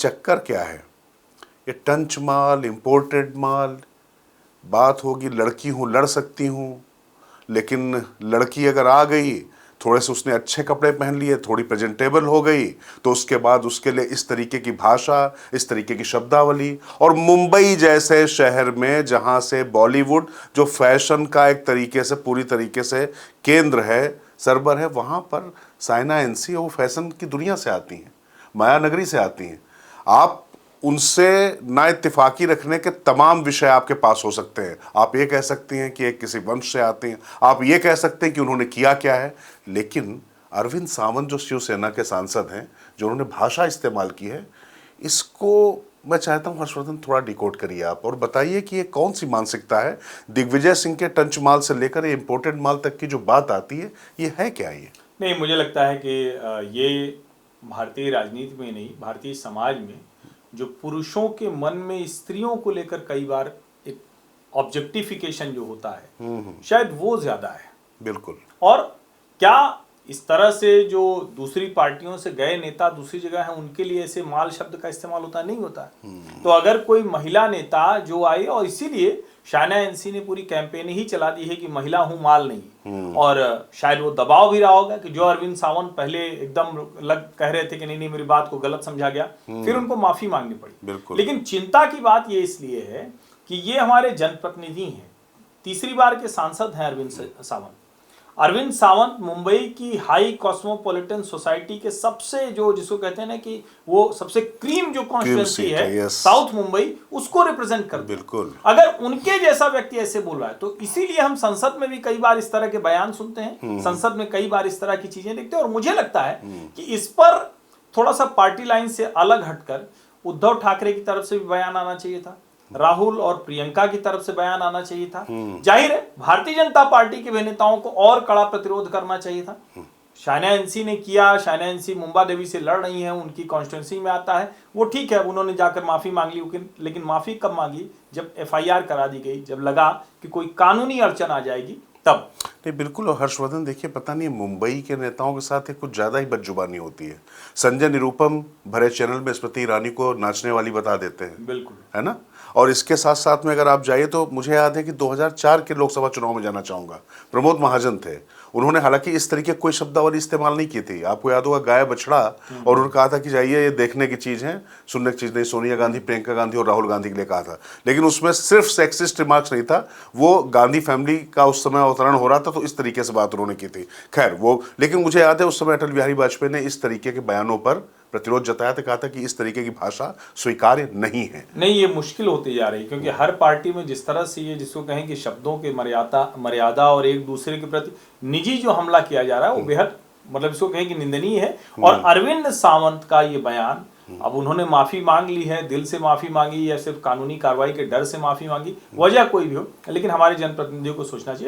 चक्कर क्या है? ये टंच माल, इम्पोर्टेड माल, बात होगी लड़की हूँ, लड़ सकती हूँ, लेकिन लड़की अगर आ गई, थोड़े से उसने अच्छे कपड़े पहन लिए, थोड़ी प्रेजेंटेबल हो गई, तो उसके बाद उसके लिए इस तरीके की भाषा, इस तरीके की शब्दावली। और मुंबई जैसे शहर में जहाँ से बॉलीवुड, जो फैशन का एक तरीके से पूरी तरीके से केंद्र है, सरबर है, वहाँ पर साइना एनसी वो फैशन की दुनिया से आती हैं, माया नगरी से आती हैं। आप उनसे ना इत्तेफाकी रखने के तमाम विषय आपके पास हो सकते हैं। आप ये कह सकते हैं कि एक किसी वंश से आते हैं, आप ये कह सकते हैं कि उन्होंने किया क्या है, लेकिन अरविंद सावंत जो शिवसेना के सांसद हैं, जो उन्होंने भाषा इस्तेमाल की है, इसको मैं चाहता हूं हर्षवर्धन थोड़ा डिकोड करिए आप और बताइए कि ये कौन सी मानसिकता है। दिग्विजय सिंह के टंच माल से लेकर ये इम्पोर्टेड माल तक की जो बात आती है, ये है क्या? ये नहीं, मुझे लगता है कि ये भारतीय राजनीति में नहीं, भारतीय समाज में जो पुरुषों के मन में स्त्रियों को लेकर कई बार एक ऑब्जेक्टिफिकेशन जो होता है, शायद वो ज्यादा है। बिल्कुल। और क्या इस तरह से जो दूसरी पार्टियों से गए नेता दूसरी जगह हैं, उनके लिए ऐसे माल शब्द का इस्तेमाल होता नहीं होता है। तो अगर कोई महिला नेता जो आई, और इसीलिए शाइना एनसी ने पूरी कैंपेन ही चला दी है कि महिला हूं, माल नहीं। और शायद वो दबाव भी रहा होगा कि जो अरविंद सावंत पहले एकदम कह रहे थे कि नहीं नहीं मेरी बात को गलत समझा गया, फिर उनको माफी मांगनी पड़ी। लेकिन चिंता की बात ये इसलिए है कि ये हमारे जनप्रतिनिधि हैं, तीसरी बार के सांसद हैं अरविंद सावंत। अरविंद सावंत मुंबई की हाई कॉस्मोपॉलिटन सोसाइटी के सबसे, जो जिसको कहते हैं ना कि वो सबसे क्रीम जो कॉन्स्टिट्यूएंसी है साउथ मुंबई, उसको रिप्रेजेंट करते हैं। बिल्कुल। अगर उनके जैसा व्यक्ति ऐसे बोल रहा है, तो इसीलिए हम संसद में भी कई बार इस तरह के बयान सुनते हैं, संसद में कई बार इस तरह की चीजें देखते हैं। और मुझे लगता है कि इस पर थोड़ा सा पार्टी लाइन से अलग हटकर उद्धव ठाकरे की तरफ से भी बयान आना चाहिए था, राहुल और प्रियंका की तरफ से बयान आना चाहिए था। जाहिर है भारतीय जनता पार्टी के नेताओं को और कड़ा प्रतिरोध करना चाहिए था। शाइना एनसी ने किया, शाइना एनसी मुंबा देवी से लड़ रही हैं, उनकी कॉन्स्टिट्यूंसी में आता है, वो ठीक है, उन्होंने जाकर माफी मांग ली। लेकिन माफी कब मांगी? जब एफआईआर करा दी गई, जब लगा कि कोई कानूनी अड़चन आ जाएगी तब। नहीं, बिल्कुल। और हर्षवर्धन देखिए, पता नहीं मुंबई के नेताओं के साथ कुछ ज़्यादा ही बदजुबानी होती है। संजय निरुपम भरे चैनल में स्मृति ईरानी को नाचने वाली बता देते हैं, बिल्कुल, है ना। और इसके साथ साथ में अगर आप जाइए तो मुझे याद है कि 2004 के लोकसभा चुनाव में जाना चाहूँगा, प्रमोद महाजन थे, उन्होंने हालांकि इस तरीके कोई शब्दावली इस्तेमाल नहीं की थी। आपको याद होगा गाय बछड़ा, और उन्होंने कहा था कि जाइए ये देखने की चीज़ है, सुनने की चीज़ नहीं। सोनिया गांधी, प्रियंका गांधी और राहुल गांधी के लिए कहा था, लेकिन उसमें सिर्फ सेक्सिस्ट रिमार्क्स नहीं था, वो गांधी फैमिली का उस समय अवतरण हो रहा था, तो इस तरीके से बात उन्होंने की थी। खैर वो, लेकिन मुझे याद है उस समय अटल बिहारी वाजपेयी ने इस तरीके के बयानों पर प्रतिरोध जताया था, कहा था कि इस तरीके की भाषा स्वीकार्य नहीं है। नहीं, ये मुश्किल होती जा रही, क्योंकि हर पार्टी में जिस तरह से ये जिसको कहें कि शब्दों के मर्यादा और एक दूसरे के प्रति निजी जो हमला किया जा रहा है, वो बेहद मतलब इसको कहें कि निंदनीय है। और अरविंद सावंत का ये बयान, अब उन्होंने माफी मांग ली है, दिल से माफी मांगी या सिर्फ कानूनी कार्रवाई के डर से माफी मांगी, वजह कोई भी हो, लेकिन हमारे जनप्रतिनिधियों को सोचना चाहिए।